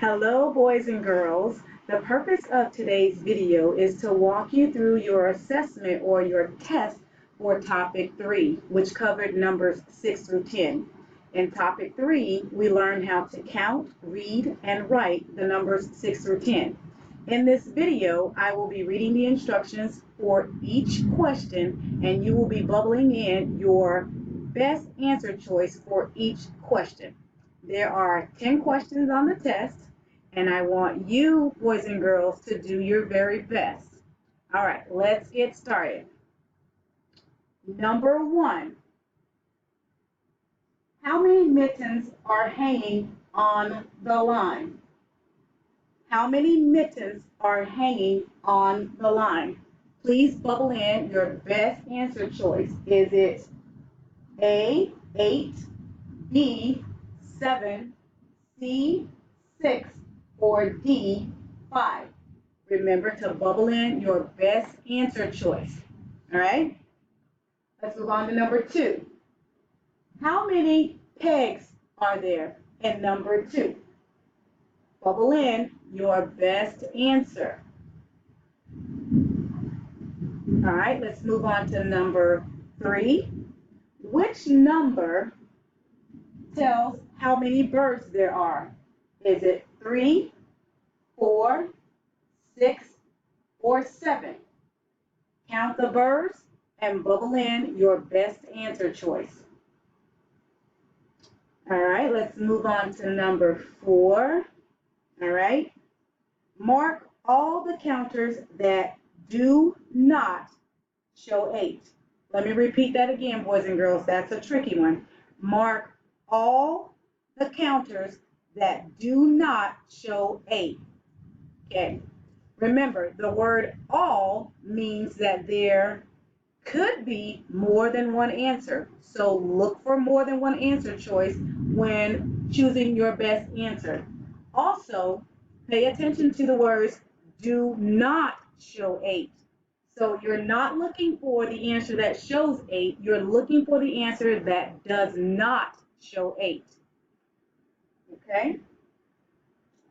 Hello, boys and girls. The purpose of today's video is to walk you through your assessment or your test for topic 3, which covered numbers 6 through 10. In topic 3, we learned how to count, read, and write the numbers 6 through 10. In this video, I will be reading the instructions for each question, and you will be bubbling in your best answer choice for each question. There are 10 questions on the test, and I want you, boys and girls, to do your very best. All right, let's get started. Number 1, how many mittens are hanging on the line? How many mittens are hanging on the line? Please bubble in your best answer choice. Is it A, 8, B, 7, C, 6, or D, 5? Remember to bubble in your best answer choice. All right? Let's move on to number 2. How many pegs are there in number 2? Bubble in your best answer. All right, let's move on to number 3. Which number tells how many birds there are? Is it 3, 4, 6, or 7? Count the birds and bubble in your best answer choice. All right, let's move on to number 4. All right, mark all the counters that do not show 8. Let me repeat that again, boys and girls. That's a tricky one. Mark all the counters that do not show 8. Okay. Remember, the word all means that there could be more than one answer. So look for more than one answer choice when choosing your best answer. Also, pay attention to the words do not show 8. So you're not looking for the answer that shows 8. You're looking for the answer that does not show 8. Okay?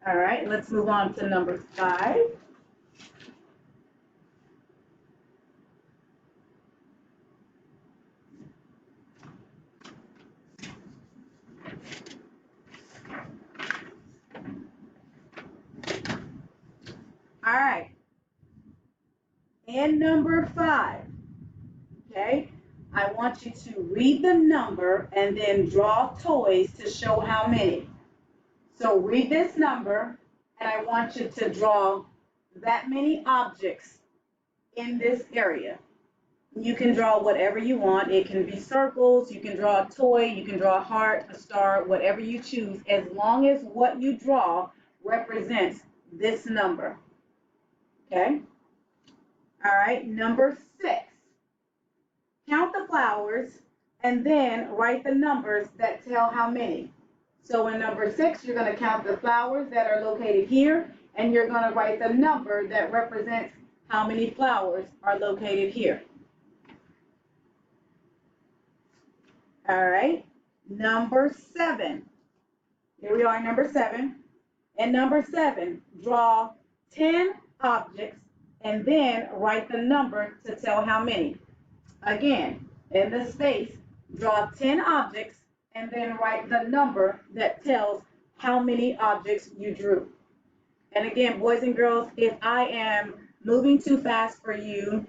All right, let's move on to number 5. All right. And number 5, okay, I want you to read the number and then draw toys to show how many. So read this number, and I want you to draw that many objects in this area. You can draw whatever you want. It can be circles, you can draw a toy, you can draw a heart, a star, whatever you choose, as long as what you draw represents this number. Okay? All right, number 6. Count the flowers and then write the numbers that tell how many. So in number 6, you're going to count the flowers that are located here, and you're going to write the number that represents how many flowers are located here. All right, number 7. Here we are, number 7. And number 7, draw 10 objects and then write the number to tell how many. Again, in the space, draw 10 objects and then write the number that tells how many objects you drew. And again, boys and girls, if I am moving too fast for you,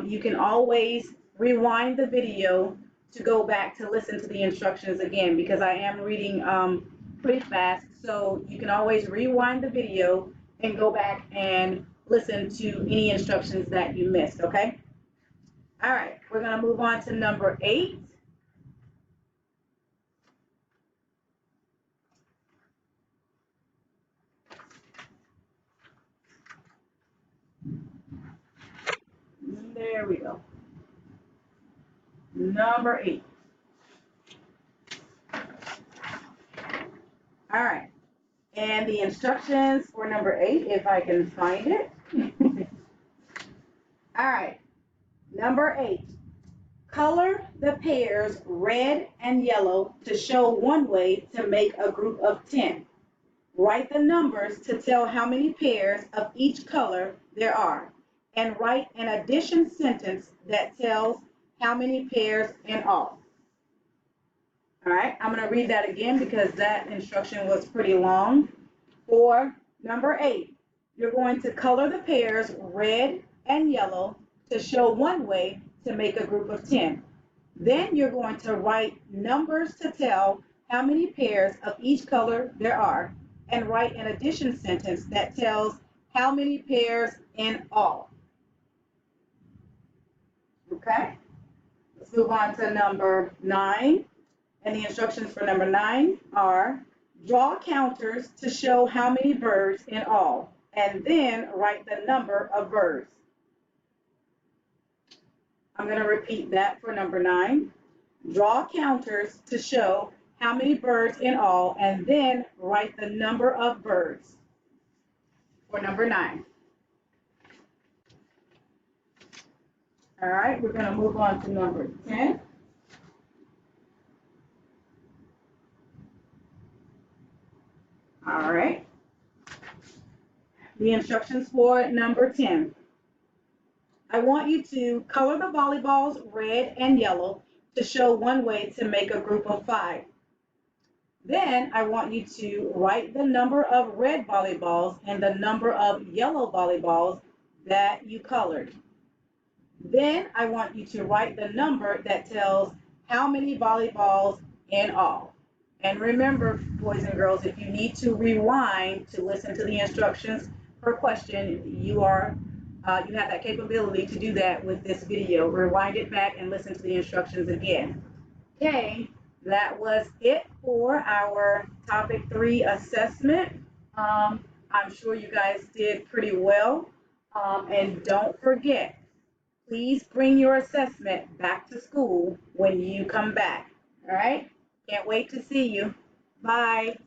you can always rewind the video to go back to listen to the instructions again, because I am reading pretty fast. So you can always rewind the video and go back and listen to any instructions that you missed, okay? All right, we're going to move on to number 8. There we go. Number 8. All right, and the instructions for number 8, if I can find it. All right, number 8. Color the pairs red and yellow to show one way to make a group of 10. Write the numbers to tell how many pairs of each color there are, and write an addition sentence that tells how many pairs in all. All right, I'm going to read that again because that instruction was pretty long. For number 8, you're going to color the pairs red and yellow to show one way to make a group of 10. Then you're going to write numbers to tell how many pairs of each color there are, and write an addition sentence that tells how many pairs in all. Okay, let's move on to number 9. And the instructions for number 9 are draw counters to show how many birds in all, and then write the number of birds. I'm going to repeat that for number 9. Draw counters to show how many birds in all, and then write the number of birds for number 9. All right, we're going to move on to number 10. All right. The instructions for number 10. I want you to color the volleyballs red and yellow to show one way to make a group of 5. Then I want you to write the number of red volleyballs and the number of yellow volleyballs that you colored. Then I want you to write the number that tells how many volleyballs in all. And remember, boys and girls, if you need to rewind to listen to the instructions per question, you have that capability to do that with this video. Rewind it back and listen to the instructions again. Okay, that was it for our topic 3 assessment. I'm sure you guys did pretty well. And don't forget, please bring your assessment back to school when you come back. All right? Can't wait to see you. Bye.